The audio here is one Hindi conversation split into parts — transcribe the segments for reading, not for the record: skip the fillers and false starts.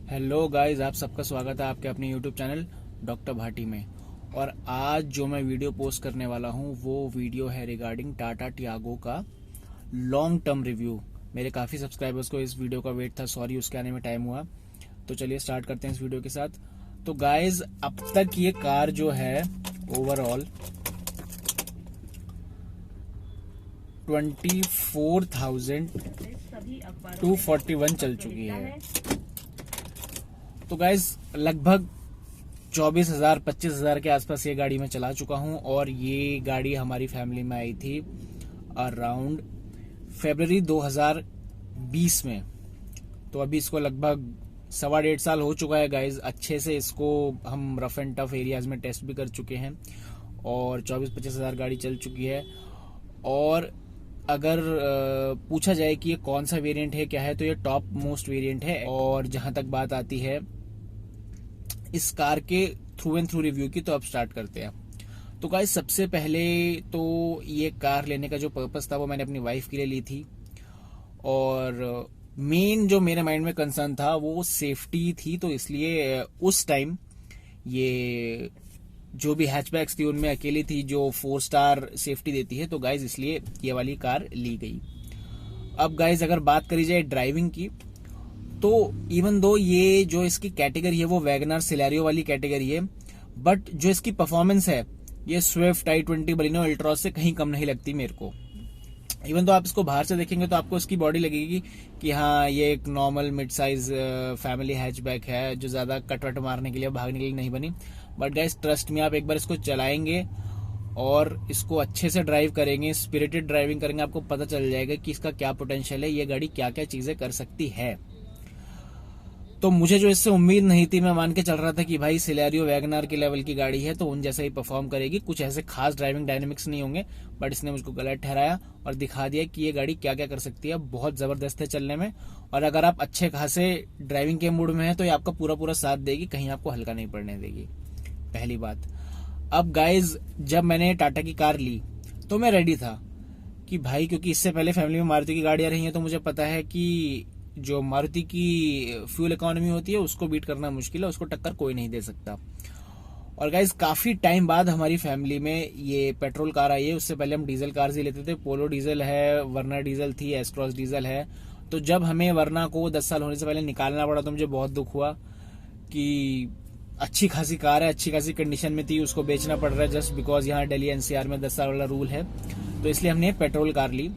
हेलो गाइस, आप सबका स्वागत है आपके अपने यूट्यूब चैनल डॉक्टर भाटी में। और आज जो मैं वीडियो पोस्ट करने वाला हूं वो वीडियो है रिगार्डिंग टाटा टियागो का लॉन्ग टर्म रिव्यू। मेरे काफ़ी सब्सक्राइबर्स को इस वीडियो का वेट था, सॉरी उसके आने में टाइम हुआ। तो चलिए स्टार्ट करते हैं इस वीडियो के साथ। तो गाइस, अब तक ये कार जो है ओवरऑल 24,241 चल चुकी है। तो गाइज लगभग 24,000 25,000 के आसपास ये गाड़ी मैं चला चुका हूँ। और ये गाड़ी हमारी फैमिली में आई थी अराउंड फरवरी 2020 में। तो अभी इसको लगभग 1.25 साल हो चुका है गाइज। अच्छे से इसको हम रफ एंड टफ एरियाज में टेस्ट भी कर चुके हैं और 24-25,000 गाड़ी चल चुकी है। और अगर पूछा जाए कि ये कौन सा वेरिएंट है क्या है, तो ये टॉप मोस्ट वेरिएंट है। और जहां तक बात आती है इस कार के थ्रू एंड थ्रू रिव्यू की, तो अब स्टार्ट करते हैं। तो गाइस, सबसे पहले तो ये कार लेने का जो पर्पस था वो मैंने अपनी वाइफ के लिए ली थी। और मेन जो मेरे माइंड में कंसर्न था वो सेफ्टी थी। तो इसलिए उस टाइम ये जो भी हैचबैक्स थी उनमें अकेली थी जो 4 स्टार सेफ्टी देती है। तो गाइज इसलिए ये वाली कार ली गई। अब गाइज अगर बात करी जाए ड्राइविंग की, तो इवन दो ये जो इसकी कैटेगरी है वो वैगनर सिलेरियो वाली कैटेगरी है, बट जो इसकी परफॉर्मेंस है ये स्विफ्ट i20 बलिनो अल्ट्रॉस से कहीं कम नहीं लगती मेरे को। इवन तो आप इसको बाहर से देखेंगे तो आपको इसकी बॉडी लगेगी कि हाँ ये एक normal mid size family hatchback है जो ज्यादा कटवट मारने के लिए भागने के लिए नहीं बनी। बट गाइस ट्रस्ट में, आप एक बार इसको चलाएंगे और इसको अच्छे से ड्राइव करेंगे, स्पिरिटेड ड्राइविंग करेंगे, आपको पता चल जाएगा कि इसका क्या पोटेंशियल है, ये गाड़ी क्या क्या चीजें कर सकती है। तो मुझे जो इससे उम्मीद नहीं थी, मैं मान के चल रहा था कि भाई सिलेरियो वैगनर के लेवल की गाड़ी है तो उन जैसा ही परफॉर्म करेगी, कुछ ऐसे खास ड्राइविंग डायनेमिक्स नहीं होंगे। बट इसने मुझको गलत ठहराया और दिखा दिया कि ये गाड़ी क्या क्या कर सकती है। बहुत जबरदस्त है चलने में। और अगर आप अच्छे खासे ड्राइविंग के मूड में है तो ये आपका पूरा पूरा साथ देगी, कहीं आपको हल्का नहीं पड़ने देगी, पहली बात। अब गाइज जब मैंने टाटा की कार ली तो मैं रेडी था कि भाई, क्योंकि इससे पहले फैमिली में मारुति की गाड़ियां रही हैं तो मुझे पता है कि जो मारुति की फ्यूल इकोनॉमी होती है उसको बीट करना मुश्किल है, उसको टक्कर कोई नहीं दे सकता। और गाइज काफी टाइम बाद हमारी फैमिली में ये पेट्रोल कार आई है। उससे पहले हम डीजल कार्स ही लेते थे। पोलो डीजल है, वर्ना डीजल थी, एस क्रॉस डीजल है। तो जब हमें वर्ना को 10 साल होने से पहले निकालना पड़ा तो मुझे बहुत दुख हुआ कि अच्छी खासी कार है, अच्छी खासी कंडीशन में थी, उसको बेचना पड़ रहा है जस्ट बिकॉज यहाँ दिल्ली एनसीआर में 10 साल वाला रूल है। तो इसलिए हमने पेट्रोल कार ली।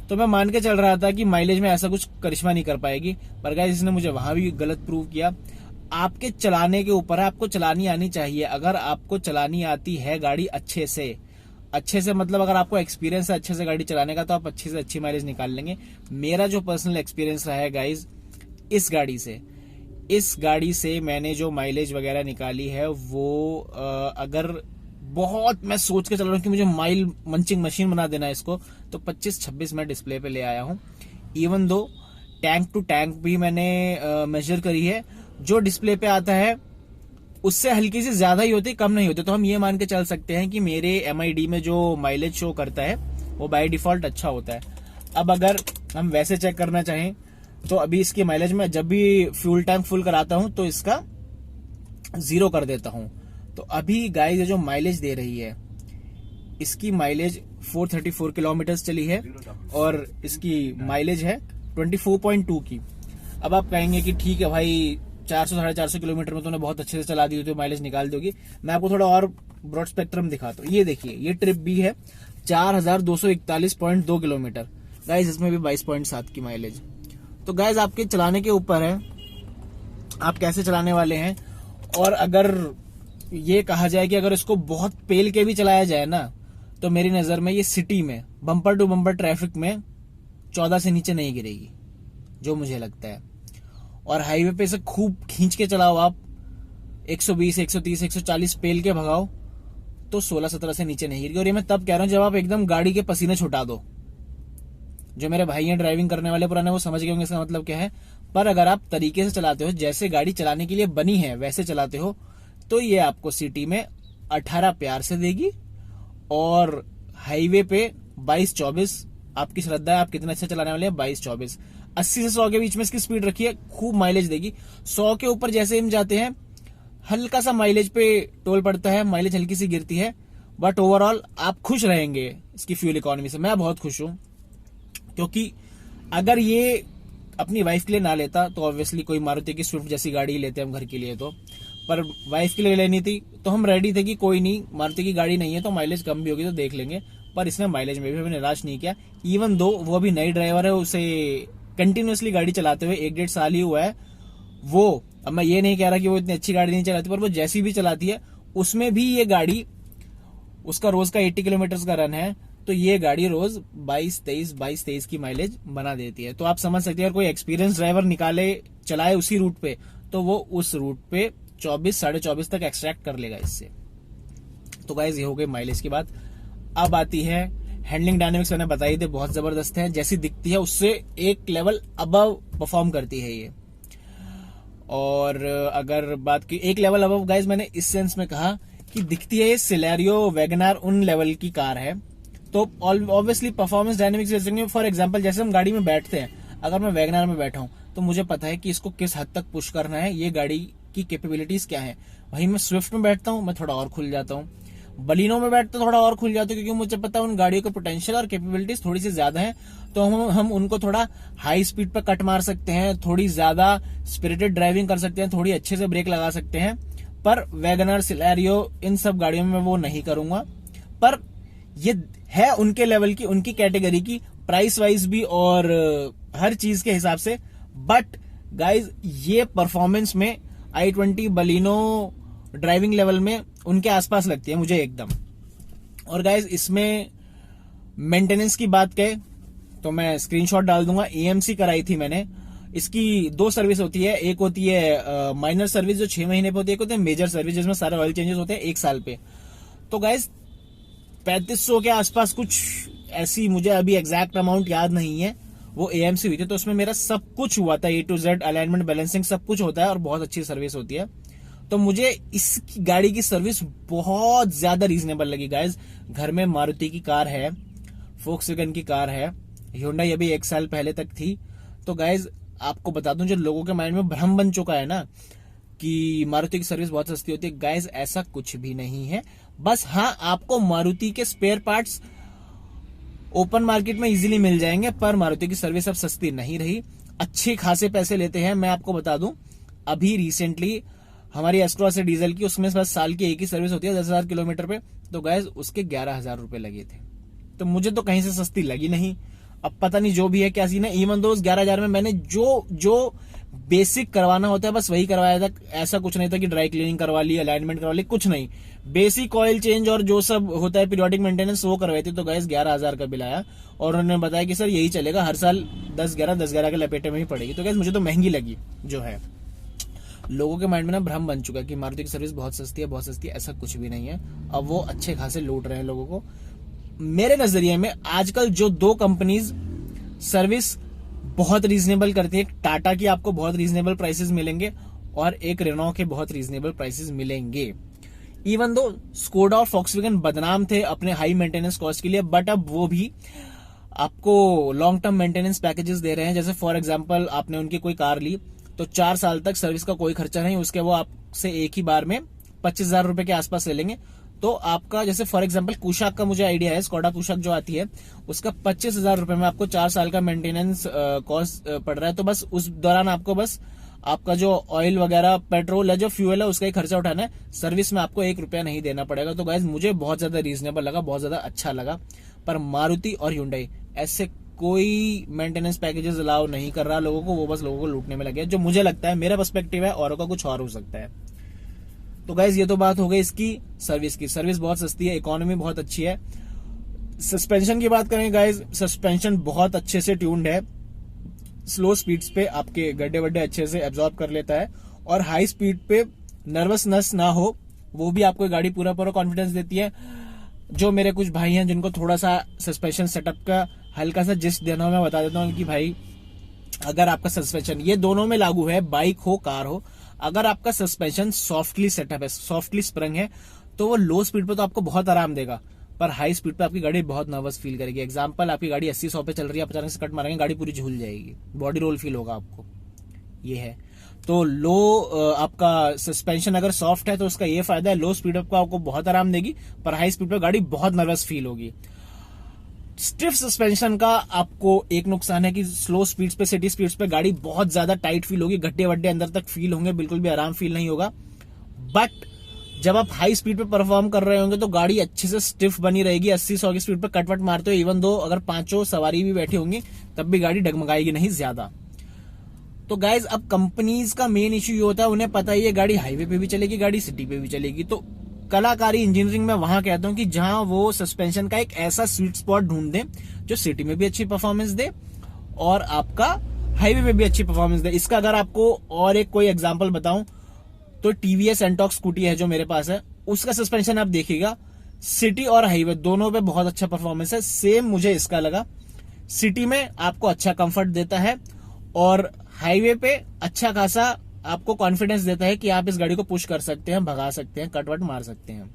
तो मैं मान के चल रहा था कि माइलेज में ऐसा कुछ करिश्मा नहीं कर पाएगी, पर गाइस इसने मुझे वहां भी गलत प्रूव किया। आपके चलाने के ऊपर है, आपको चलानी आनी चाहिए। अगर आपको चलानी आती है गाड़ी अच्छे से मतलब अगर आपको एक्सपीरियंस है अच्छे से गाड़ी चलाने का तो आप अच्छी से अच्छी माइलेज निकाल लेंगे। मेरा जो पर्सनल एक्सपीरियंस रहा है गाइज इस गाड़ी से मैंने जो माइलेज वगैरह निकाली है वो अगर बहुत मैं सोच के चल रहा हूँ कि मुझे माइल मंचिंग मशीन बना देना है इसको, तो 25-26 मैं डिस्प्ले पे ले आया हूँ। Even though tank to tank भी मैंने मेजर करी है, जो डिस्प्ले पे आता है उससे हल्की सी ज्यादा ही होती, कम नहीं होती। तो हम ये मान के चल सकते हैं कि मेरे MID में जो माइलेज शो करता है वो बाय डिफॉल्ट अच्छा होता है। अब अगर हम वैसे चेक करना चाहें तो अभी इसकी माइलेज में जब भी फ्यूल टैंक फुल कराता हूं तो इसका 0 कर देता हूं। तो अभी गाइस जो माइलेज दे रही है इसकी माइलेज 434 किलोमीटर चली है और इसकी माइलेज है 24.2 की। अब आप कहेंगे कि ठीक है भाई 400-450 किलोमीटर में तूने बहुत अच्छे से चला दी तो माइलेज निकाल दोगी। मैं आपको थोड़ा और ब्रॉड स्पेक्ट्रम दिखाता हूँ। ये देखिए, ये ट्रिप भी है 4241.2 किलोमीटर। गाइस इसमें भी 22.7 की माइलेज। तो गाइस आपके चलाने के ऊपर है, आप कैसे चलाने वाले हैं। और अगर ये कहा जाए कि अगर इसको बहुत पेल के भी चलाया जाए ना, तो मेरी नजर में ये सिटी में बम्पर टू बम्पर ट्रैफिक में 14 से नीचे नहीं गिरेगी, जो मुझे लगता है। और हाईवे पे इसे खूब खींच के चलाओ आप, 120, 130, 140 पेल के भगाओ तो 16-17 से नीचे नहीं गिरेगी। और ये मैं तब कह रहा हूं जब आप एकदम गाड़ी के पसीने छुटा दो। जो मेरे भाई हैं ड्राइविंग करने वाले पुराने, वो समझ गए होंगे इसका मतलब क्या है। पर अगर आप तरीके से चलाते हो, जैसे गाड़ी चलाने के लिए बनी है वैसे चलाते हो, तो ये आपको सिटी में 18 प्यार से देगी और हाईवे पे 22-24 आपकी श्रद्धा है, आप कितना अच्छा चलाने वाले हैं, 22-24। 80 से 100 के बीच में इसकी स्पीड रखी है, खूब माइलेज देगी। 100 के ऊपर जैसे हम जाते हैं हल्का सा माइलेज पे टोल पड़ता है, माइलेज हल्की सी गिरती है, बट ओवरऑल आप खुश रहेंगे इसकी फ्यूल इकोनॉमी से। मैं बहुत खुश हूं, क्योंकि अगर ये अपनी वाइफ के लिए ना लेता तो ऑब्वियसली कोई मारुति की स्विफ्ट जैसी गाड़ी लेते हम घर के लिए, तो पर वाइफ के लिए लेनी थी तो हम रेडी थे कि कोई नहीं, मारुति की गाड़ी नहीं है तो माइलेज कम भी होगी तो देख लेंगे। पर इसने माइलेज में भी हमें निराश नहीं किया, इवन दो वो अभी नई ड्राइवर है, उसे कंटिन्यूअसली गाड़ी चलाते हुए 1-1.5 साल ही हुआ है। वो, अब मैं ये नहीं कह रहा कि वो इतनी अच्छी गाड़ी नहीं चलाती, पर वो जैसी भी चलाती है उसमें भी ये गाड़ी, उसका रोज का 80 किलोमीटर का रन है, तो ये गाड़ी रोज 22-23 की माइलेज बना देती है। तो आप समझ सकते हैं अगर कोई एक्सपीरियंस ड्राइवर निकाले चलाए उसी रूट पे तो वो उस रूट पे 24-24.5 तक एक्सट्रैक्ट कर लेगा इससे। तो गाइस ये हो गई माइलेज की बात। अब आती है हैंडलिंग डायनेमिक्स, मैंने बताई थी बहुत जबरदस्त है, जैसी दिखती है उससे एक लेवल अबव परफॉर्म करती है ये। और अगर बात की एक लेवल अबव गाइस, मैंने इस सेंस में कहा कि दिखती है ये सिलेरियो वैगनार उन लेवल की कार है, तो ऑब्वियसली परफॉर्मेंस डायनेमिक्स जैसे फॉर एग्जांपल जैसे हम गाड़ी में बैठते हैं, अगर मैं वैगनार में बैठा हूं तो मुझे पता है कि इसको किस हद तक पुश करना है, ये गाड़ी की कैपेबिलिटीज क्या है। वहीं मैं स्विफ्ट में बैठता हूं, मैं थोड़ा और खुल जाता हूं, बलिनो में बैठता थोड़ा और खुल जाता हूं, क्योंकि मुझे पता है उन गाड़ियों का पोटेंशियल और कैपेबिलिटीज थोड़ी सी ज्यादा है, तो हम उनको थोड़ा हाई स्पीड पर कट मार सकते हैं, थोड़ी ज्यादा स्पिरिटेड ड्राइविंग कर सकते हैं, थोड़ी अच्छे से ब्रेक लगा सकते हैं। पर वैगनर, सिलेरियो, इन सब गाड़ियों में मैं वो नहीं करूंगा। पर ये है उनके लेवल की, उनकी कैटेगरी की, प्राइस वाइज भी और हर चीज के हिसाब से। बट गाइज ये परफॉर्मेंस में i20 बलिनो ड्राइविंग लेवल में उनके आसपास लगती है मुझे एकदम। और गाइज इसमें मेंटेनेंस की बात करें तो मैं स्क्रीनशॉट डाल दूंगा, एएमसी कराई थी मैंने। इसकी 2 सर्विस होती है, एक होती है माइनर सर्विस जो 6 महीने पे होती है, एक होती है मेजर सर्विस जिसमें सारे ऑयल चेंजेस होते हैं 1 साल पे। तो गाइज 3500 के आसपास कुछ ऐसी, मुझे अभी एग्जैक्ट अमाउंट याद नहीं है, वो एएमसी हुई थी। तो उसमें मेरा सब कुछ हुआ था, A to Z alignment balancing सब कुछ होता है और बहुत अच्छी सर्विस होती है। तो मुझे इस गाड़ी की सर्विस बहुत ज्यादा रीजनेबल लगी गाइज। घर में मारुति की कार है, फोक्सवैगन की कार है, Hyundai अभी 1 साल पहले तक थी। तो गाइज आपको बता दूं, जो लोगों के माइंड में भ्रम बन चुका है ना कि मारुति की सर्विस बहुत सस्ती होती है, गाइज ऐसा कुछ भी नहीं है। बस हाँ, आपको मारुति के स्पेयर पार्ट्स ओपन मार्केट में इजीली मिल जाएंगे, पर मारुति की सर्विस अब सस्ती नहीं रही, अच्छे खासे पैसे लेते हैं। मैं आपको बता दूं, अभी रिसेंटली हमारी एस्ट्रोस से डीजल की, उसमें बस साल की एक ही सर्विस होती है 10,000 किलोमीटर पे, तो गाइज उसके 11,000 रुपए लगे थे। तो मुझे तो कहीं से सस्ती लगी नहीं। अब पता नहीं जो भी है क्या सीन है, इवन दो 11,000 में मैंने जो बेसिक करवाना होता है बस वही करवाया था। ऐसा कुछ नहीं था कि ड्राई क्लीनिंग करवा ली, अलाइनमेंट करवा ली, कुछ नहीं। बेसिक ऑयल चेंज और जो सब होता है पीरियोडिक मेंटेनेंस वो करवाई थी। तो गाइस 11,000 का बिल आया और उन्होंने बताया कि सर यही चलेगा, हर साल 10-11 के लपेटे में ही पड़ेगी। तो गाइस मुझे तो महंगी लगी जो है। लोगों के माइंड में ना भ्रम बन चुका है कि मारुति की सर्विस बहुत सस्ती है, बहुत सस्ती है, ऐसा कुछ भी नहीं है। अब वो अच्छे खासे लूट रहे हैं लोगों को। मेरे नजरिए में आजकल जो 2 कंपनीज सर्विस बहुत रीजनेबल करती है, टाटा की आपको बहुत रीजनेबल प्राइसेस मिलेंगे और एक रेनॉ के बहुत रीजनेबल प्राइसेस मिलेंगे। इवन दो स्कोडा और फॉक्सवैगन बदनाम थे अपने हाई मेंटेनेंस कॉस्ट के लिए, बट अब वो भी आपको लॉन्ग टर्म मेंटेनेंस पैकेजेस दे रहे हैं। जैसे फॉर एग्जांपल आपने उनकी कोई कार ली तो 4 साल तक सर्विस का कोई खर्चा नहीं, उसके वो आपसे एक ही बार में 25,000 रुपए के आसपास ले लेंगे। तो आपका जैसे फॉर एग्जांपल कुशाक का मुझे आइडिया है, स्कोडा कुशाक जो आती है उसका 25,000 रुपए में आपको 4 साल का मेंटेनेंस कॉस्ट पड़ रहा है। तो बस उस दौरान आपको बस आपका जो ऑयल वगैरह, पेट्रोल है, जो फ्यूल है, उसका ही खर्चा उठाना है, सर्विस में आपको 1 रुपया नहीं देना पड़ेगा। तो गाइज मुझे बहुत ज्यादा रीजनेबल लगा, बहुत ज्यादा अच्छा लगा। पर मारुति और Hyundai ऐसे कोई मेंटेनेंस पैकेजेस अलाउ नहीं कर रहा लोगों को, वो बस लोगों को लूटने में लगे, जो मुझे लगता है, मेरा पर्सपेक्टिव है, औरों का कुछ और हो सकता है। तो गाइज ये तो बात हो गई इसकी सर्विस की। सर्विस बहुत सस्ती है, इकोनॉमी बहुत अच्छी है। सस्पेंशन की बात करें गाइज, सस्पेंशन बहुत अच्छे से ट्यून्ड है, स्लो स्पीड्स पे आपके गड्ढे वड्ढे अच्छे से एब्जॉर्ब कर लेता है और हाई स्पीड पे नर्वसनेस ना हो, वो भी आपको गाड़ी पूरा कॉन्फिडेंस देती है। जो मेरे कुछ भाई हैं जिनको थोड़ा सा सस्पेंशन सेटअप का हल्का सा जिस्ट देना हो, मैं बता देता हूँ कि भाई अगर आपका सस्पेंशन, ये दोनों में लागू है, बाइक हो कार हो, अगर आपका सस्पेंशन सॉफ्टली सेटअप है, सॉफ्टली स्प्रिंग है, तो वो लो स्पीड पे तो आपको बहुत आराम देगा, पर हाई स्पीड पे आपकी गाड़ी बहुत नर्वस फील करेगी। एग्जाम्पल, आपकी गाड़ी 80-100 पे चल रही है, आप अचानक से कट मारेंगे, गाड़ी पूरी झूल जाएगी, बॉडी रोल फील होगा आपको। ये है तो लो आपका सस्पेंशन अगर सॉफ्ट है तो उसका ये फायदा है, लो स्पीड पे आपको बहुत आराम देगी, पर हाई स्पीड पे गाड़ी बहुत नर्वस फील होगी। स्टिफ सस्पेंशन का आपको एक नुकसान है कि स्लो स्पीड्स पे, सिटी स्पीड्स पे गाड़ी बहुत ज्यादा टाइट फील होगी, गड्ढे वड्डे अंदर तक फील होंगे, बिल्कुल भी आराम फील नहीं होगा। बट जब आप हाई स्पीड पे परफॉर्म कर रहे होंगे तो गाड़ी अच्छे से स्टिफ बनी रहेगी। 80-100 की स्पीड पे कटवट मारते हो, इवन दो अगर 5 सवारी भी बैठी होंगी तब भी गाड़ी डगमगाएगी नहीं ज्यादा। तो गाइज अब कंपनीज का मेन इश्यू ये होता है, उन्हें पता ही है गाड़ी हाईवे पे भी चलेगी, गाड़ी सिटी पे भी चलेगी। तो कलाकारी इंजीनियरिंग में वहां कहता हूं कि जहां वो सस्पेंशन का एक ऐसा स्वीट स्पॉट ढूंढ दे जो सिटी में भी अच्छी परफॉर्मेंस दे और आपका हाईवे पे भी अच्छी परफॉर्मेंस दे। इसका अगर आपको और एक कोई एग्जांपल बताऊं तो टीवीएस एंटॉक्स स्कूटी है जो मेरे पास है, उसका सस्पेंशन आप देखिएगा, सिटी और हाईवे दोनों पे बहुत अच्छा परफॉर्मेंस है। सेम मुझे इसका लगा, सिटी में आपको अच्छा कंफर्ट देता है और हाईवे पे अच्छा खासा आपको कॉन्फिडेंस देता है कि आप इस गाड़ी को पुश कर सकते हैं, भगा सकते हैं, कटवट मार सकते हैं।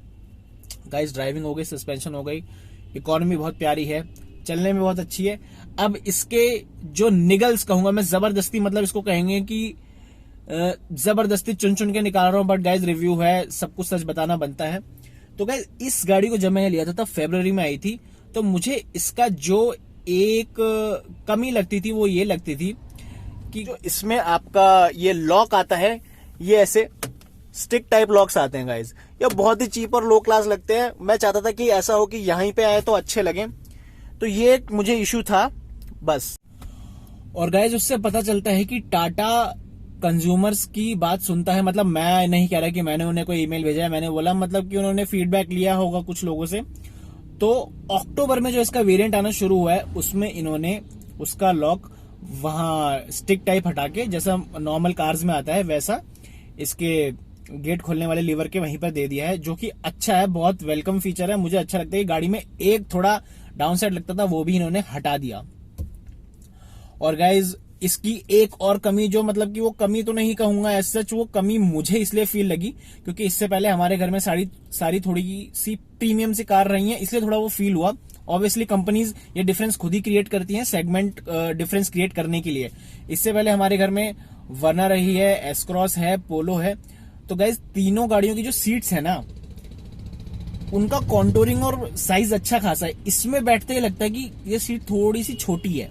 गाइस ड्राइविंग हो गई, सस्पेंशन हो गई, इकोनॉमी बहुत प्यारी है, चलने में बहुत अच्छी है। अब इसके जो निगल्स कहूंगा मैं, जबरदस्ती मतलब इसको कहेंगे कि जबरदस्ती चुन चुन के निकाल रहा हूं, बट गाइज रिव्यू है, सब कुछ सच बताना बनता है। तो गाइज इस गाड़ी को जब मैंने लिया था तब फरवरी में आई थी, तो मुझे इसका जो एक कमी लगती थी वो ये लगती थी कि जो इसमें आपका ये लॉक आता है, ये ऐसे स्टिक टाइप लॉक्स आते हैं गाइज, ये बहुत ही चीप और लो क्लास लगते हैं। मैं चाहता था कि ऐसा हो कि यहीं पे आए तो अच्छे लगे, तो ये एक मुझे इश्यू था बस। और गाइज उससे पता चलता है कि टाटा कंज्यूमर्स की बात सुनता है। मतलब मैं नहीं कह रहा कि मैंने उन्हें कोई ईमेल भेजा है, मैंने बोला मतलब कि उन्होंने फीडबैक लिया होगा कुछ लोगों से। तो अक्टूबर में जो इसका वेरिएंट आना शुरू हुआ है उसमें इन्होंने उसका लॉक वहां स्टिक टाइप हटा के, जैसा नॉर्मल कार्स में आता है वैसा इसके गेट खोलने वाले लीवर के वहीं पर दे दिया है, जो कि अच्छा है, बहुत वेलकम फीचर है। मुझे अच्छा लगता है कि गाड़ी में एक थोड़ा डाउन साइड लगता था वो भी इन्होंने हटा दिया। और गाइज इसकी एक और कमी, जो मतलब कि वो कमी तो नहीं कहूंगा एज सच, वो कमी मुझे इसलिए फील लगी क्योंकि इससे पहले हमारे घर में सारी थोड़ी सी प्रीमियम सी कार रही हैं, इसलिए थोड़ा वो फील हुआ। ऑब्वियसली कंपनीज ये डिफरेंस खुद ही क्रिएट करती हैं, सेगमेंट डिफरेंस क्रिएट करने के लिए। इससे पहले हमारे घर में वर्ना रही है, एस क्रॉस है, पोलो है। तो गाइज तीनों गाड़ियों की जो सीट्स है ना, उनका कॉन्टोरिंग और साइज अच्छा खासा है। इसमें बैठते ही लगता है कि ये सीट थोड़ी सी छोटी है,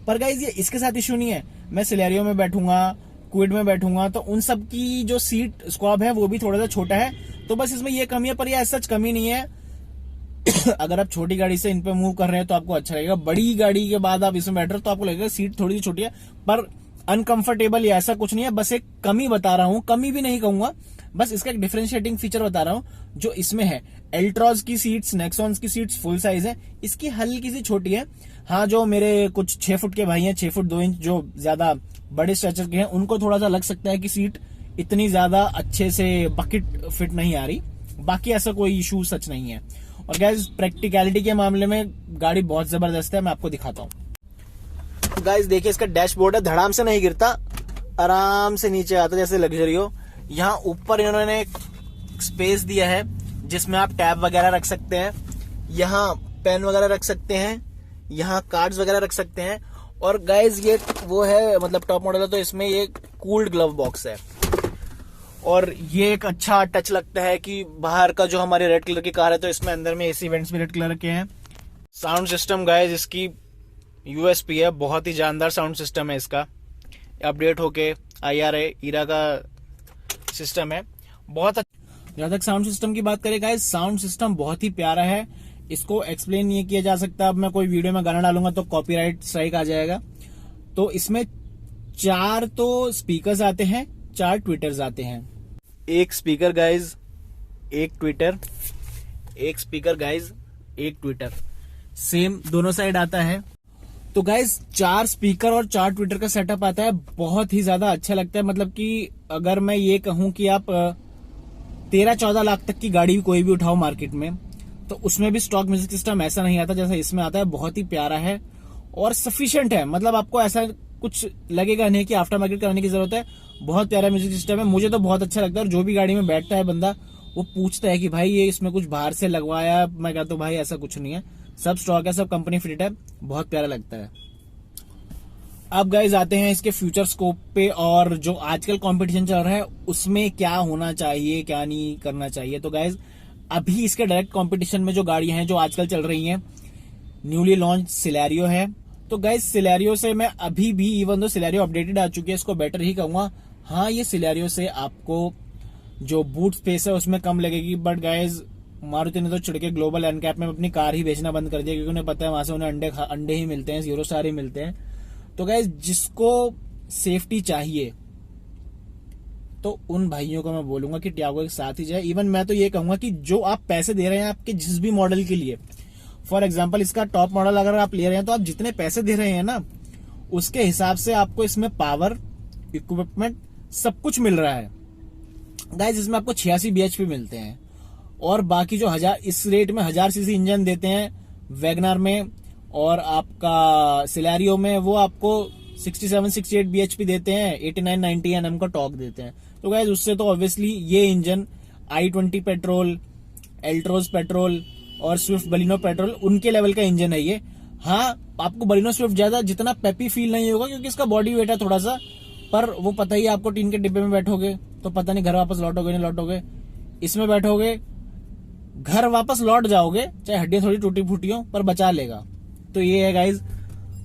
पर गाइज ये इसके साथ इश्यू नहीं है। मैं सिलेरियो में बैठूंगा, क्विड में बैठूंगा, तो उन सब की जो सीट स्क्वाब है वो भी थोड़ा सा छोटा है, तो बस इसमें ये कमी है, पर ये सच कमी नहीं है। अगर आप छोटी गाड़ी से इन पे मूव कर रहे हैं तो आपको अच्छा लगेगा, बड़ी गाड़ी के बाद आप इसमें बैठ रहे हो तो आपको लगेगा सीट थोड़ी सी छोटी है, पर अनकंफर्टेबल या ऐसा कुछ नहीं है। बस एक कमी बता रहा हूं, कमी भी नहीं कहूंगा, बस इसका एक डिफरेंशिएटिंग फीचर बता रहा हूं जो इसमें है। एल्ट्रॉज की सीट्स, नेक्सॉन्स की सीट्स फुल साइज है, इसकी हल्की सी छोटी है। हाँ, जो मेरे कुछ 6 फुट के भाई हैं, 6 फुट 2 इंच, जो ज्यादा बड़े स्ट्रेचर के हैं, उनको थोड़ा सा लग सकता है कि सीट इतनी ज्यादा अच्छे से बकेट फिट नहीं आ रही, बाकी ऐसा कोई इशू सच नहीं है। और गाइज प्रैक्टिकलिटी के मामले में गाड़ी बहुत जबरदस्त है, मैं आपको दिखाता हूँ। तो गाइज देखिए इसका डैशबोर्ड है, धड़ाम से नहीं गिरता, आराम से नीचे आता जैसे लग्जरी हो। यहाँ ऊपर इन्होंने एक स्पेस दिया है जिसमें आप टैब वगैरह रख सकते हैं, यहाँ पेन वगैरह रख सकते हैं, यहाँ कार्ड्स वगैरह रख सकते हैं। और गाइज ये वो है, मतलब टॉप मॉडल है, तो इसमें ये कूल्ड ग्लव बॉक्स है। और ये एक अच्छा टच लगता है कि बाहर का जो हमारी रेड कलर की कार है, तो इसमें अंदर में एसी वेंट्स भी रेड कलर के हैं। साउंड सिस्टम गाइज इसकी यूएसपी है, बहुत ही जानदार साउंड सिस्टम है इसका, अपडेट होके IRA ईरा का सिस्टम है, बहुत अच्छा। जहां तक साउंड सिस्टम की बात करें गाइज, साउंड सिस्टम बहुत ही प्यारा है, इसको एक्सप्लेन नहीं किया जा सकता। अब मैं कोई वीडियो में गाना डालूंगा तो कॉपीराइट स्ट्राइक आ जाएगा। तो इसमें 4 तो स्पीकर्स आते हैं, 4 ट्विटर्स आते हैं, एक स्पीकर गाइज, एक ट्विटर, एक स्पीकर गाइज, एक ट्विटर, सेम दोनों साइड आता है। तो गाइज 4 स्पीकर और 4 ट्विटर का सेटअप आता है, बहुत ही ज्यादा अच्छा लगता है। मतलब कि अगर मैं ये कहूं कि आप 13-14 लाख तक की गाड़ी कोई भी उठाओ मार्केट में, तो उसमें भी स्टॉक म्यूजिक सिस्टम ऐसा नहीं आता जैसा इसमें आता है। बहुत ही प्यारा है और सफिशिएंट है, मतलब आपको ऐसा कुछ लगेगा नहीं कि आफ्टर मार्केट कराने की जरूरत है। बहुत प्यारा म्यूजिक सिस्टम है, मुझे तो बहुत अच्छा लगता है। और जो भी गाड़ी में बैठता है बंदा वो पूछता है कि भाई ये इसमें कुछ बाहर से लगवाया। मैं कहता हूँ भाई ऐसा कुछ नहीं है, सब स्टॉक है, सब कंपनी फिटेड है, बहुत प्यारा लगता है। अब गाइज आते हैं इसके फ्यूचर स्कोप पे, और जो आजकल कंपटीशन चल रहा है उसमें क्या होना चाहिए, क्या नहीं करना चाहिए। तो गाइज अभी इसके डायरेक्ट कंपटीशन में जो गाड़ियां हैं जो आजकल चल रही हैं, न्यूली लॉन्च सिलेरियो है। तो गाइज सिलेरियो से मैं अभी भी, इवन दो सिलेरियो अपडेटेड आ चुकी है, इसको बेटर ही कहूंगा। हाँ, ये सिलेरियो से आपको जो बूट स्पेस है उसमें कम लगेगी, बट गाइज मारुति ने तो चिढ़ के ग्लोबल एनकैप में अपनी कार ही बेचना बंद कर दिया, क्योंकि उन्हें पता है वहां से उन्हें अंडे ही मिलते हैं, 0 स्टार ही मिलते हैं। तो गाइज जिसको सेफ्टी चाहिए तो उन भाइयों को मैं बोलूंगा कि टियागो के साथ ही जाए। इवन मैं तो ये कहूंगा कि जो आप पैसे दे रहे हैं आपके जिस भी मॉडल के लिए, फॉर एग्जांपल इसका टॉप मॉडल अगर आप ले रहे हैं, तो आप जितने पैसे दे रहे हैं ना उसके हिसाब से आपको इसमें पावर, इक्विपमेंट सब कुछ मिल रहा है। गाइज इसमें आपको 86 bhp मिलते हैं, और बाकी जो इस रेट में 1000 सीसी इंजन देते हैं वैगनार में, और आपका सिलेरियो में वो आपको 67-68 bhp देते हैं, 89-90 Nm का टॉर्क देते हैं। तो गाइज उससे तो ऑब्वियसली ये engine i20 petrol, Altroz petrol और स्विफ्ट बलिनो पेट्रोल, उनके लेवल का इंजन है ये। हाँ, आपको बलिनो स्विफ्ट ज्यादा जितना पेपी फील नहीं होगा, क्योंकि इसका बॉडी वेट है थोड़ा सा, पर वो पता ही है आपको, टीन के डिब्बे में बैठोगे तो पता नहीं घर वापस लौटोगे नहीं लौटोगे, इसमें बैठोगे घर वापस लौट जाओगे, चाहे हड्डियां थोड़ी टूटी फूटी हो, पर बचा लेगा। तो ये है गाइज,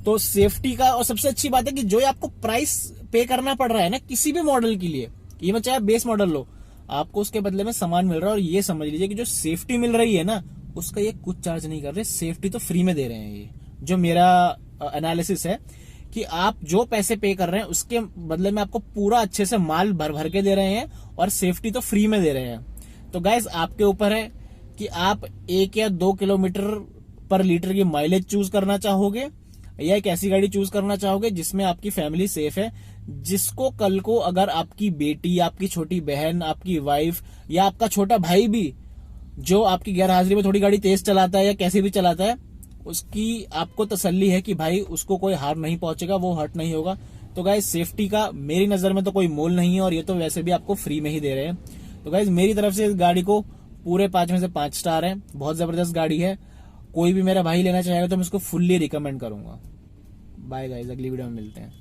तो सेफ्टी का। और सबसे अच्छी बात है कि जो आपको प्राइस पे करना पड़ रहा है ना किसी भी मॉडल के लिए, ये चाहे बेस मॉडल लो, आपको उसके बदले में सामान मिल रहा है। और ये समझ लीजिए कि जो सेफ्टी मिल रही है ना उसका ये कुछ चार्ज नहीं कर रहे, सेफ्टी तो फ्री में दे रहे हैं। ये जो मेरा एनालिसिस है कि आप जो पैसे पे कर रहे हैं उसके बदले में आपको पूरा अच्छे से माल भर भर के दे रहे हैं, और सेफ्टी तो फ्री में दे रहे हैं। तो गाइज आपके ऊपर है कि आप 1 या 2 किलोमीटर पर लीटर की माइलेज चूज करना चाहोगे, या एक ऐसी गाड़ी चूज करना चाहोगे जिसमें आपकी फैमिली सेफ है, जिसको कल को अगर आपकी बेटी, आपकी छोटी बहन, आपकी वाइफ या आपका छोटा भाई भी जो आपकी गैर हाजिरी में थोड़ी गाड़ी तेज चलाता है या कैसे भी चलाता है, उसकी आपको तसल्ली है कि भाई उसको कोई हार्म नहीं पहुंचेगा, वो हर्ट नहीं होगा। तो गाइज सेफ्टी का मेरी नजर में तो कोई मोल नहीं है, और ये तो वैसे भी आपको फ्री में ही दे रहे हैं। तो गाइज मेरी तरफ से इस गाड़ी को पूरे 5 में से 5 स्टार है, बहुत जबरदस्त गाड़ी है। कोई भी मेरा भाई लेना चाहेगा तो मैं उसको फुल्ली रिकमेंड करूंगा। बाय गाइज, अगली वीडियो में मिलते हैं।